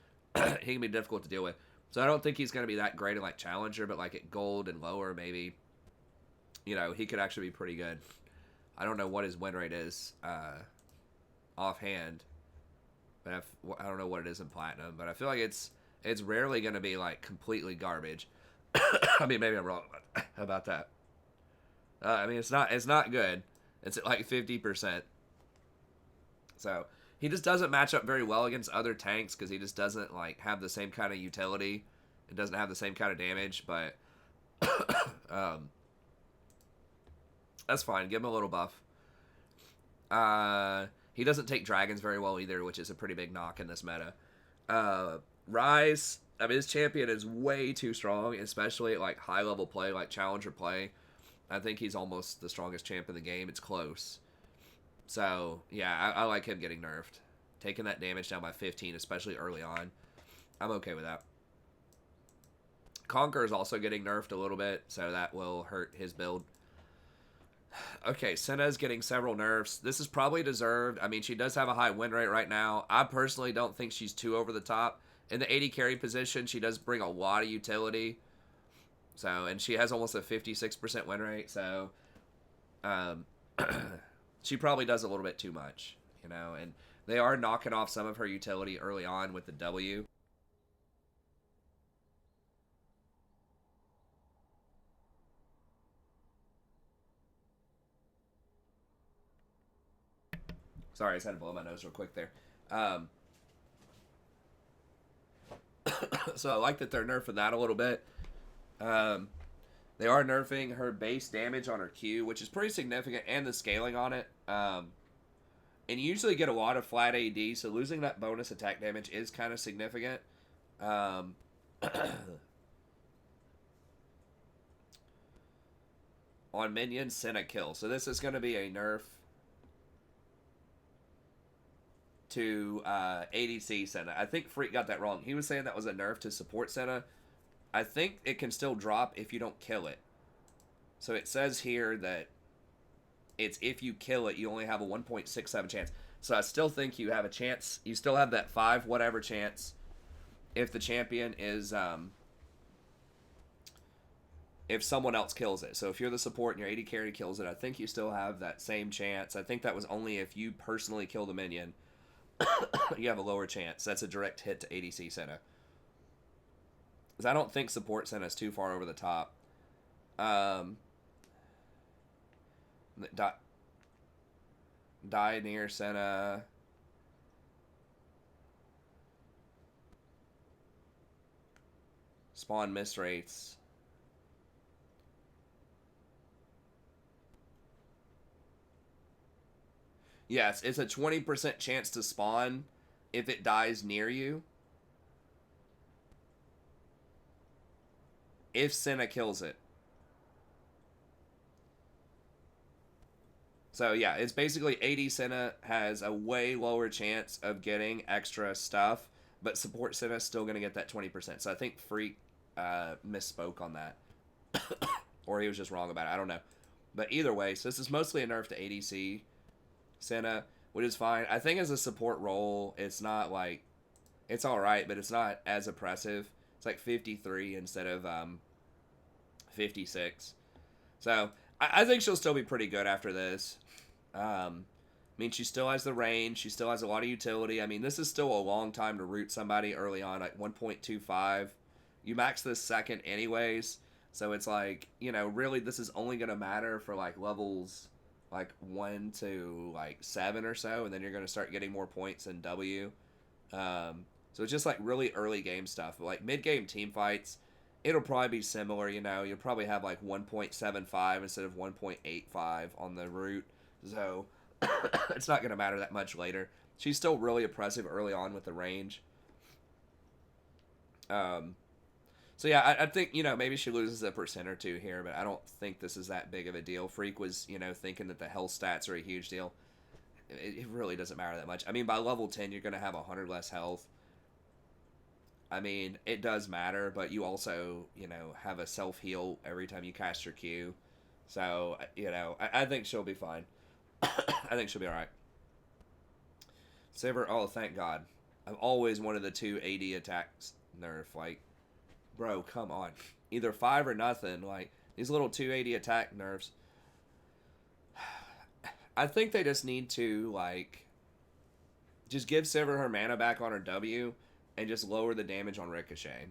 he can be difficult to deal with. So I don't think he's going to be that great at like Challenger, but like at Gold and lower, maybe, you know, he could actually be pretty good. I don't know what his win rate is offhand, but I don't know what it is in Platinum, but I feel like it's rarely going to be like completely garbage. I mean, maybe I'm wrong about that. I mean, it's not good. It's at like 50%. So he just doesn't match up very well against other tanks because he just doesn't like have the same kind of utility. It doesn't have the same kind of damage, but that's fine. Give him a little buff. He doesn't take dragons very well either, which is a pretty big knock in this meta. Ryze, I mean, his champion is way too strong, especially at like high level play, like challenger play. I think he's almost the strongest champ in the game. It's close. So, yeah, I like him getting nerfed. Taking that damage down by 15, especially early on. I'm okay with that. Conquer is also getting nerfed a little bit, so that will hurt his build. Okay, Senna is getting several nerfs. This is probably deserved. I mean, she does have a high win rate right now. I personally don't think she's too over the top. In the 80 carry position, she does bring a lot of utility. So, and she has almost a 56% win rate, so she probably does a little bit too much, you know, and they are knocking off some of her utility early on with the W. Sorry, I just had to blow my nose real quick there. So I like that they're nerfing that a little bit. They are nerfing her base damage on her Q, which is pretty significant, and the scaling on it. And you usually get a lot of flat AD, so losing that bonus attack damage is kind of significant. On minions, Senna kill. So this is going to be a nerf to ADC Senna. I think Freak got that wrong. He was saying that was a nerf to support Senna. I think it can still drop if you don't kill it. So it says here that It's if you kill it, you only have a 1.67 chance. So I still think you have a chance. You still have that 5 whatever chance if the champion is if someone else kills it. So if you're the support and your AD carry kills it, I think you still have that same chance. I think that was only if you personally kill the minion. You have a lower chance. That's a direct hit to ADC Senna. Because I don't think support Senna is too far over the top. Die near Senna. Spawn miss rates. Yes, it's a 20% chance to spawn if it dies near you. If Senna kills it. So yeah, it's basically AD Senna has a way lower chance of getting extra stuff, but support Senna is still going to get that 20%. So I think Freak misspoke on that. Or he was just wrong about it. I don't know. But either way, so this is mostly a nerf to ADC Senna, which is fine. I think as a support role, it's not like... It's alright, but it's not as oppressive. It's like 53 instead of 56. So, I think she'll still be pretty good after this. I mean, she still has the range. She still has a lot of utility. I mean, this is still a long time to root somebody early on, like 1.25. You max this second anyways. So it's like, you know, really this is only going to matter for like levels like 1 to like 7 or so. And then you're going to start getting more points in W. So it's just like really early game stuff. But like mid-game team fights, it'll probably be similar, you know. You'll probably have like 1.75 instead of 1.85 on the route. So it's not going to matter that much later. She's still really oppressive early on with the range. So yeah, I think, you know, maybe she loses a percent or two here, but I don't think this is that big of a deal. Freak was, you know, thinking that the health stats are a huge deal. It really doesn't matter that much. I mean, by level 10, you're going to have 100 less health. I mean, it does matter, but you also, you know, have a self-heal every time you cast your Q. So, you know, I think she'll be fine. I think she'll be alright. Sivir, oh, thank God. I've always wanted the 2 AD attacks nerf. Like, bro, come on. Either 5 or nothing. Like, these little 2 AD attack nerfs. I think they just need to, like, just give Sivir her mana back on her W and just lower the damage on Ricochet.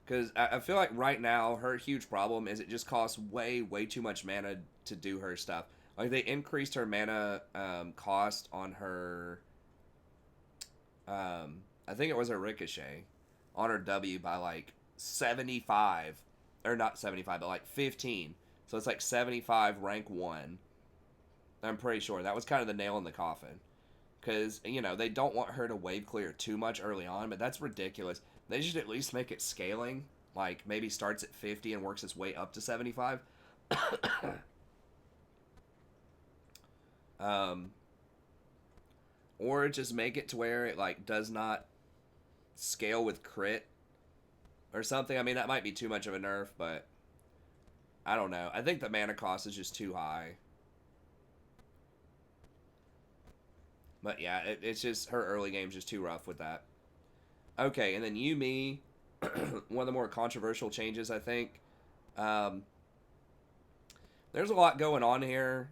Because I feel like right now, her huge problem is it just costs way, way too much mana to do her stuff. Like, they increased her mana cost on her... I think it was her Ricochet. On her W by, like, 75. Or not 75, but, like, 15. So it's, like, 75 rank 1. I'm pretty sure. That was kind of the nail in the coffin. Because, you know, they don't want her to wave clear too much early on, but that's ridiculous. They should at least make it scaling. Like, maybe starts at 50 and works its way up to 75. Or just make it to where it, like, does not scale with crit or something. I mean, that might be too much of a nerf, but I don't know. I think the mana cost is just too high. But yeah, it's just, her early game's just too rough with that. Okay, and then Yuumi, one of the more controversial changes, I think. There's a lot going on here.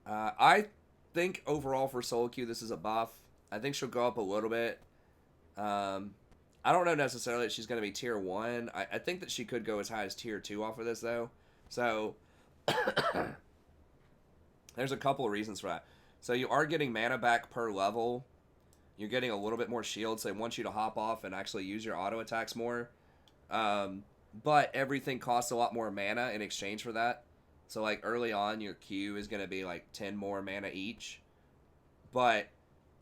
I think overall for solo queue, this is a buff. I think she'll go up a little bit. I don't know necessarily that she's going to be tier 1. I think that she could go as high as tier 2 off of this, though. So, there's a couple of reasons for that. So you are getting mana back per level. You're getting a little bit more shield, so they want you to hop off and actually use your auto attacks more. But everything costs a lot more mana in exchange for that. So like early on, your Q is going to be like 10 more mana each. But,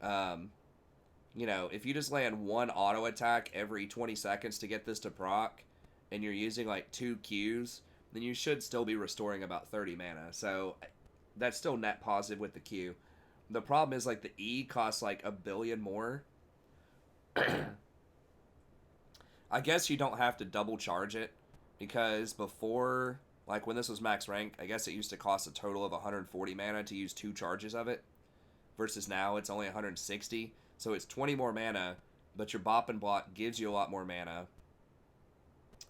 you know, if you just land one auto attack every 20 seconds to get this to proc, and you're using like 2 Qs, then you should still be restoring about 30 mana. So that's still net positive with the Q. The problem is, like, the E costs, like, 1 billion more. I guess you don't have to double charge it, because before Like when this was max rank, I guess it used to cost a total of 140 mana to use 2 charges of it, versus now it's only 160. So it's 20 more mana, but your bop and block gives you a lot more mana.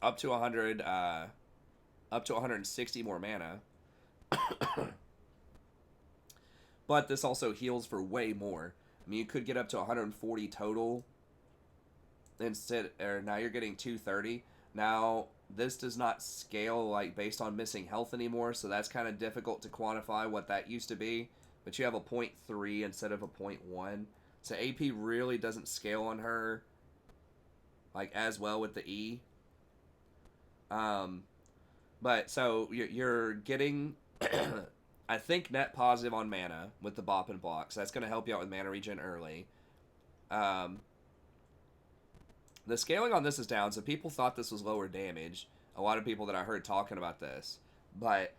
Up to 160 more mana. But this also heals for way more. I mean, you could get up to 140 total instead, or now you're getting 230. Now, this does not scale like based on missing health anymore, so that's kind of difficult to quantify what that used to be. But you have a 0.3 instead of a 0.1. So AP really doesn't scale on her like as well with the E. But so you're getting I think net positive on mana with the bop and block, so that's going to help you out with mana regen early. The scaling on this is down, so people thought this was lower damage. A lot of people that I heard talking about this. But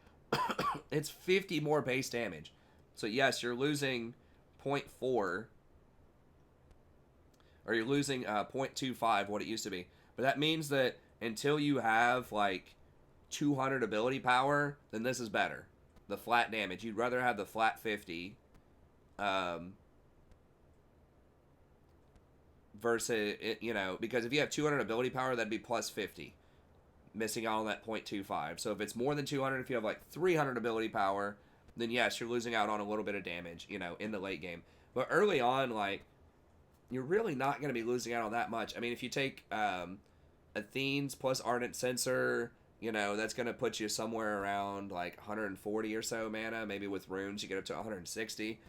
it's 50 more base damage. So yes, you're losing 0.4. Or you're losing 0.25, what it used to be. But that means that until you have, like, 200 ability power, then this is better. The flat damage. You'd rather have the flat 50. Versus, you know, because if you have 200 ability power, that'd be plus 50. Missing out on that 0.25. So if it's more than 200, if you have like 300 ability power, then yes, you're losing out on a little bit of damage, you know, in the late game. But early on, like, you're really not going to be losing out on that much. I mean, if you take Athene's plus Ardent Sensor, you know, that's going to put you somewhere around like 140 or so mana. Maybe with runes, you get up to 160.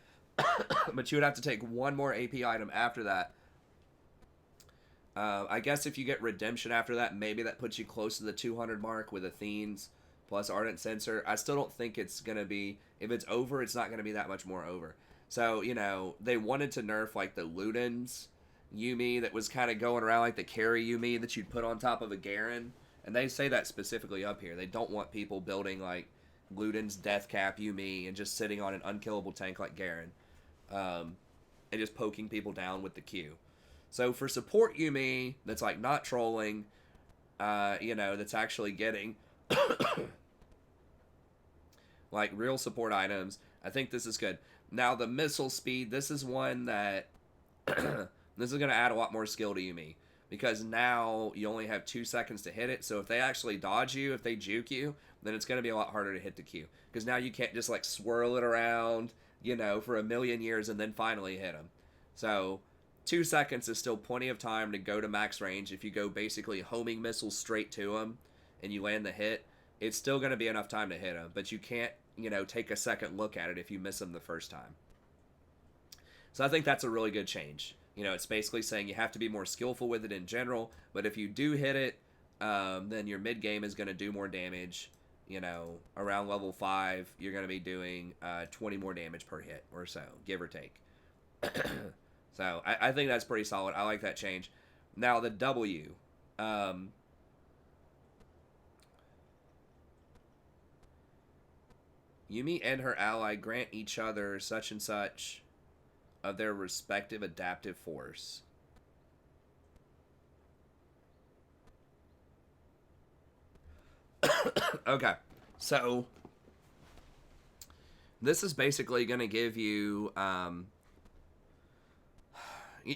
But you would have to take one more AP item after that. I guess if you get Redemption after that, maybe that puts you close to the 200 mark with Athene's plus Ardent Sensor. I still don't think it's going to be... If it's over, it's not going to be that much more over. So, you know, they wanted to nerf, like, the Luden's Yuumi that was kind of going around like the carry Yuumi that you'd put on top of a Garen. And they say that specifically up here. They don't want people building, like, Luden's Death Cap Yuumi and just sitting on an unkillable tank like Garen. And just poking people down with the Q. So for support Yuumi, that's like not trolling, you know, that's actually getting like real support items, I think this is good. Now the missile speed, this is one that this is going to add a lot more skill to Yuumi, because now you only have 2 seconds to hit it. So if they actually dodge you, if they juke you, then it's going to be a lot harder to hit the Q, because now you can't just like swirl it around, you know, for a million years and then finally hit them. So 2 seconds is still plenty of time to go to max range. If you go basically homing missiles straight to them and you land the hit, it's still going to be enough time to hit them. But you can't, you know, take a second look at it if you miss them the first time. So I think that's a really good change. You know, it's basically saying you have to be more skillful with it in general. But if you do hit it, then your mid game is going to do more damage. You know, around level 5, you're going to be doing 20 more damage per hit or so, give or take. So, I think that's pretty solid. I like that change. Now, the W. Yuumi and her ally grant each other such and such of their respective adaptive force. Okay. So, this is basically going to give you...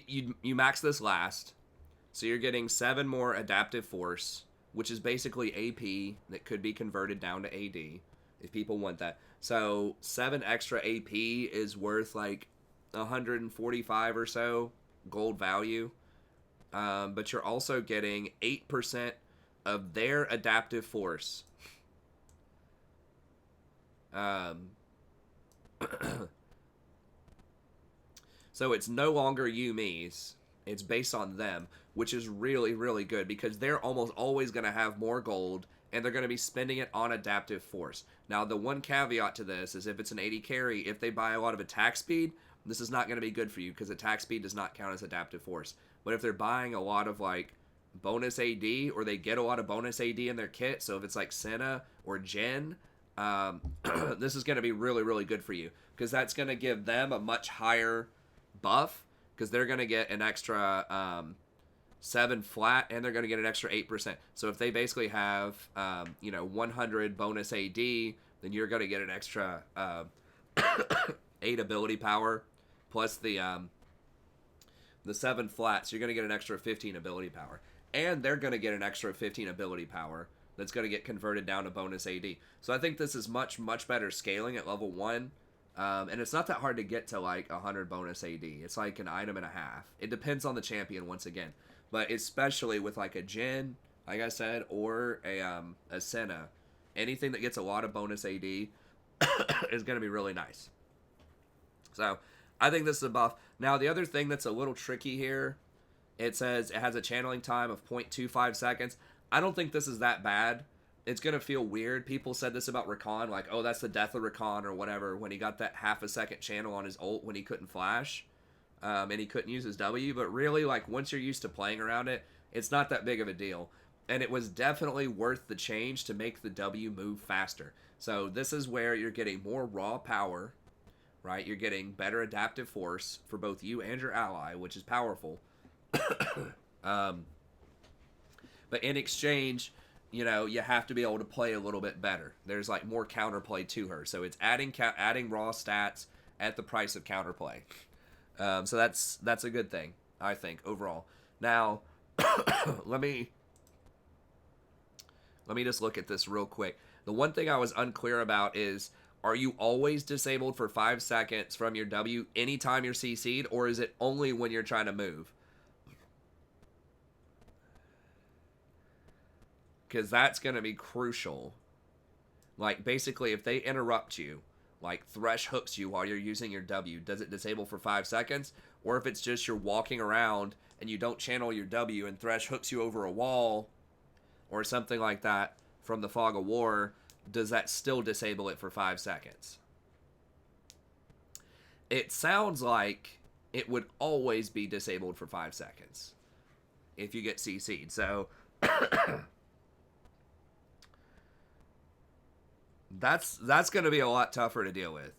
You max this last, so you're getting 7 more adaptive force, which is basically AP that could be converted down to AD if people want that. So 7 extra AP is worth like 145 or so gold value, but you're also getting 8% of their adaptive force. So it's no longer Yuumi's. It's based on them, which is really, really good, because they're almost always going to have more gold, and they're going to be spending it on adaptive force. Now, the one caveat to this is if it's an AD carry, if they buy a lot of attack speed, this is not going to be good for you, because attack speed does not count as adaptive force. But if they're buying a lot of, like, bonus AD, or they get a lot of bonus AD in their kit, so if it's like Senna or Jen, this is going to be really, really good for you, because that's going to give them a much higher buff, because they're going to get an extra 7 flat, and they're going to get an extra 8%. So if they basically have, 100 bonus AD, then you're going to get an extra 8 ability power, plus the 7 flats. You're going to get an extra 15 ability power, and they're going to get an extra 15 ability power that's going to get converted down to bonus AD. So I think this is much, much better scaling at level 1. And it's not that hard to get to like 100 bonus AD. It's like an item and a half. It depends on the champion once again. But especially with like a Jhin, like I said, or a Senna, anything that gets a lot of bonus AD is going to be really nice. So I think this is a buff. Now the other thing that's a little tricky here, it says it has a channeling time of 0.25 seconds. I don't think this is that bad. It's going to feel weird. People said this about Rakan, like, oh, that's the death of Rakan or whatever, when he got that half a second channel on his ult when he couldn't flash, and he couldn't use his W. But really, like, once you're used to playing around it, it's not that big of a deal. And it was definitely worth the change to make the W move faster. So this is where you're getting more raw power, right? You're getting better adaptive force for both you and your ally, which is powerful. But in exchange, you have to be able to play a little bit better. There's like more counterplay to her, so it's adding raw stats at the price of counterplay. So that's a good thing, I think, overall. Now, let me just look at this real quick. The one thing I was unclear about is, are you always disabled for 5 seconds from your W anytime you're CC'd, or is it only when you're trying to move? Because that's going to be crucial. Like, basically, if they interrupt you, like Thresh hooks you while you're using your W, does it disable for 5 seconds? Or if it's just you're walking around and you don't channel your W and Thresh hooks you over a wall or something like that from the Fog of War, does that still disable it for 5 seconds? It sounds like it would always be disabled for 5 seconds if you get CC'd. So that's going to be a lot tougher to deal with.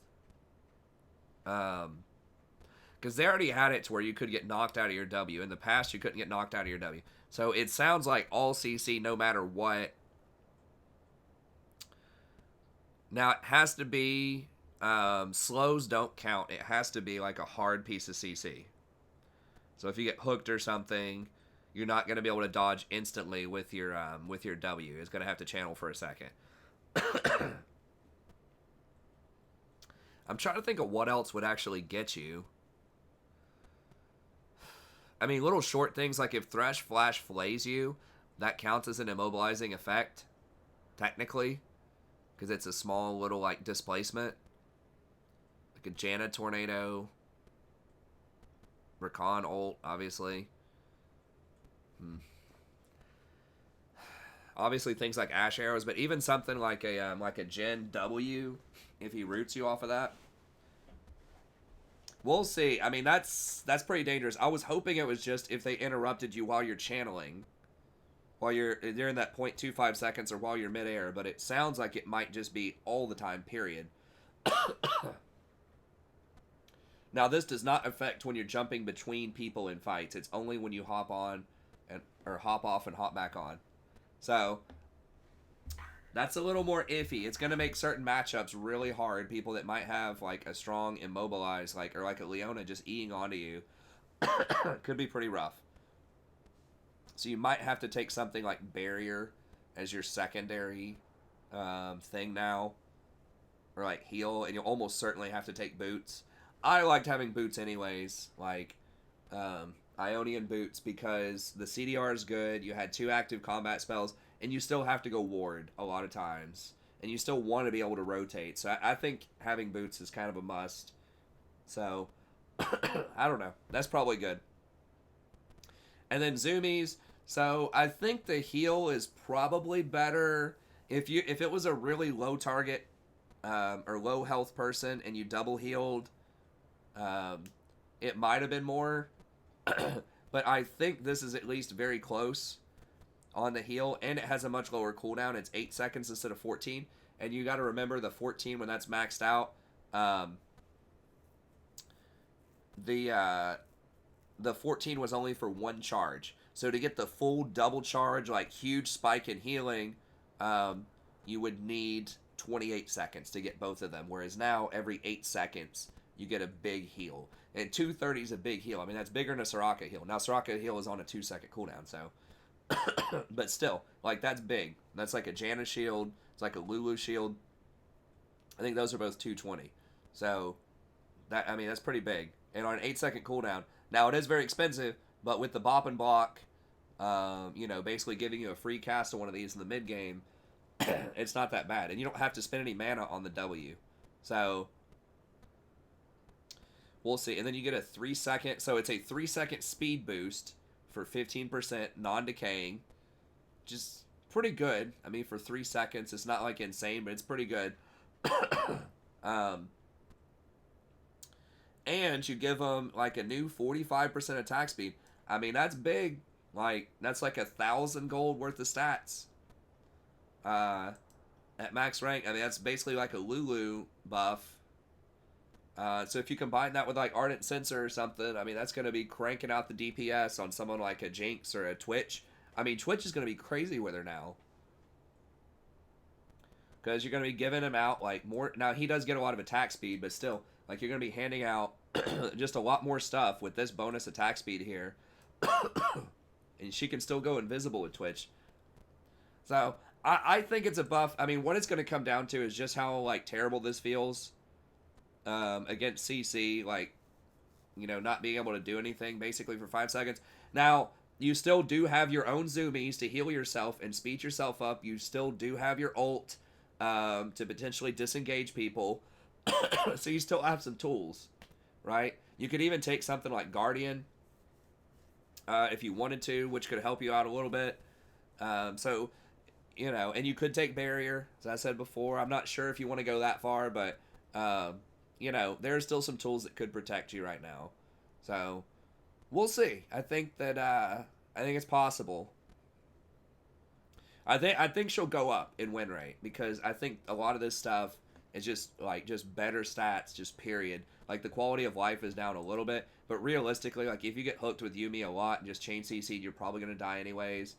Because they already had it to where you could get knocked out of your W. In the past, you couldn't get knocked out of your W. So it sounds like all CC no matter what. Now, it has to be... slows don't count. It has to be like a hard piece of CC. So if you get hooked or something, you're not going to be able to dodge instantly with your W. It's going to have to channel for a second. I'm trying to think of what else would actually get you. I mean, little short things like if Thresh Flash flays you, that counts as an immobilizing effect, technically, because it's a small little like displacement, like a Janna tornado, Rakan ult, obviously. Obviously things like Ash arrows, but even something like a Jhin W, if he roots you off of that. We'll see. I mean, that's pretty dangerous. I was hoping it was just if they interrupted you while you're channeling, while you're during that 0.25 seconds or while you're midair, but it sounds like it might just be all the time, period. Now, this does not affect when you're jumping between people in fights. It's only when you hop on or hop off and hop back on. So that's a little more iffy. It's going to make certain matchups really hard. People that might have like a strong immobilize, or like a Leona just eating onto you, could be pretty rough. So you might have to take something like barrier as your secondary thing now, or like heal, and you'll almost certainly have to take boots. I liked having boots anyways, like Ionian boots, because the CDR is good. You had 2 active combat spells, and you still have to go ward a lot of times, and you still want to be able to rotate. So I think having boots is kind of a must. So I don't know. That's probably good. And then zoomies. So I think the heal is probably better if it was a really low target or low health person and you double healed. It might have been more. But I think this is at least very close on the heal, and it has a much lower cooldown. It's 8 seconds instead of 14, and you got to remember the 14 when that's maxed out. The 14 was only for 1 charge, So to get the full double charge, like huge spike in healing, you would need 28 seconds to get both of them. Whereas now, every 8 seconds, you get a big heal. And 230 is a big heal. I mean, that's bigger than a Soraka heal. Now, Soraka heal is on a 2-second cooldown, so. But still, like, that's big. That's like a Janna shield. It's like a Lulu shield. I think those are both 220. So, that, I mean, that's pretty big. And on an 8-second cooldown. Now, it is very expensive, but with the bop and block, you know, basically giving you a free cast of one of these in the mid game, it's not that bad. And you don't have to spend any mana on the W. So, we'll see. And then you get a 3-second, so it's a 3-second speed boost for 15% non-decaying. Just pretty good. I mean, for 3 seconds, it's not like insane, but it's pretty good. And you give them like a new 45% attack speed. I mean, that's big. Like, that's like 1,000 gold worth of stats. At max rank. I mean, that's basically like a Lulu buff. So if you combine that with like Ardent Sensor or something, I mean, that's going to be cranking out the DPS on someone like a Jinx or a Twitch. I mean, Twitch is going to be crazy with her now. Because you're going to be giving him out like more. Now, he does get a lot of attack speed, but still, like, you're going to be handing out just a lot more stuff with this bonus attack speed here. And she can still go invisible with Twitch. So, I think it's a buff. I mean, what it's going to come down to is just how, like, terrible this feels against CC. Like, you know, not being able to do anything, basically, for 5 seconds. Now, you still do have your own zoomies to heal yourself and speed yourself up. You still do have your ult to potentially disengage people. So you still have some tools, right? You could even take something like Guardian if you wanted to, which could help you out a little bit. So, you know, and you could take Barrier, as I said before. I'm not sure if you want to go that far, but, you know, there are still some tools that could protect you right now. So, we'll see. I think that, I think it's possible. I think she'll go up in win rate, because I think a lot of this stuff is just, like, just better stats, just period. Like, the quality of life is down a little bit, but realistically, like, if you get hooked with Yuumi a lot and just chain CC'd, you're probably going to die anyways.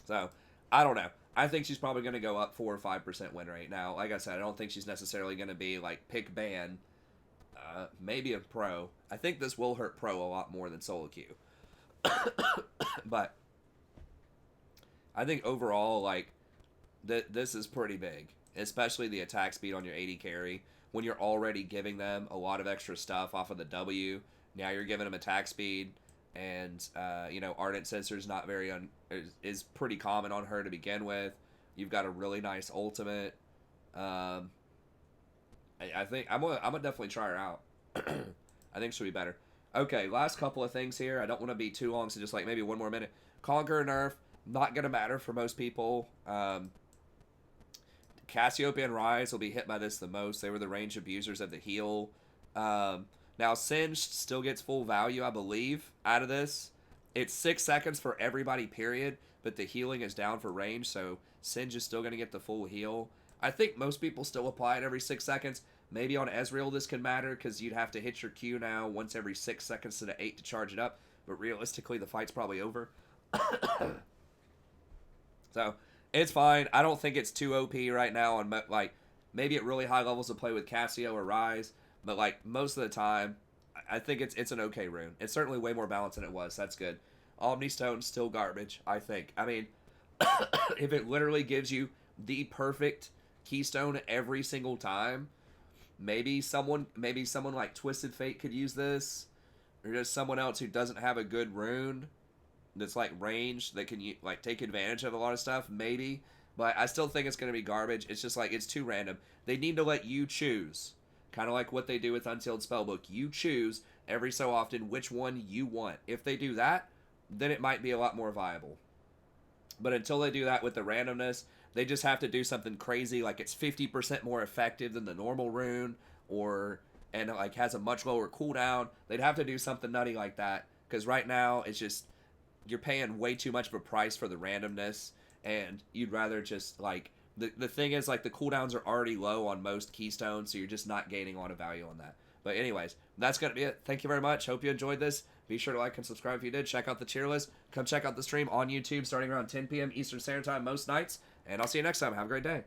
So, I don't know. I think she's probably going to go up 4 or 5% win rate. Now, like I said, I don't think she's necessarily going to be, like, pick ban. Maybe a pro. I think this will hurt pro a lot more than solo queue. But I think overall, like, this is pretty big. Especially the attack speed on your 80 carry. When you're already giving them a lot of extra stuff off of the W. Now you're giving them attack speed. And, you know, Ardent Sensor's not very is pretty common on her to begin with. You've got a really nice ultimate. I think I'm gonna definitely try her out. I think she'll be better. Okay, last couple of things here. I don't want to be too long, so just like maybe one more minute. Conqueror nerf, not gonna matter for most people. Cassiopeia and Ryze will be hit by this the most. They were the range abusers of the heal. Now, Singed still gets full value, I believe, out of this. It's 6 seconds for everybody, period, but the healing is down for range, so Singed is still going to get the full heal. I think most people still apply it every 6 seconds. Maybe on Ezreal this can matter, because you'd have to hit your Q now once every 6 seconds to the 8 to charge it up, but realistically, the fight's probably over. So, it's fine. I don't think it's too OP right now on, like, maybe at really high levels of play with Cassio or Ryze. But, like, most of the time, I think it's an okay rune. It's certainly way more balanced than it was. That's good. Omni Stone, still garbage, I think. I mean, if it literally gives you the perfect keystone every single time, maybe someone like Twisted Fate could use this. Or just someone else who doesn't have a good rune that's, like, ranged that can, like, take advantage of a lot of stuff, maybe. But I still think it's going to be garbage. It's just, like, it's too random. They need to let you choose. Kind of like what they do with Unsealed Spellbook. You choose every so often which one you want. If they do that, then it might be a lot more viable. But until they do that with the randomness, they just have to do something crazy, like it's 50% more effective than the normal rune, and it, like, has a much lower cooldown. They'd have to do something nutty like that, because right now it's just, you're paying way too much of a price for the randomness, and you'd rather just, like, the thing is, like, the cooldowns are already low on most keystones, so you're just not gaining a lot of value on that. But anyways, that's going to be it. Thank you very much. Hope you enjoyed this. Be sure to like and subscribe if you did. Check out the tier list. Come check out the stream on YouTube starting around 10 p.m. Eastern Standard Time most nights. And I'll see you next time. Have a great day.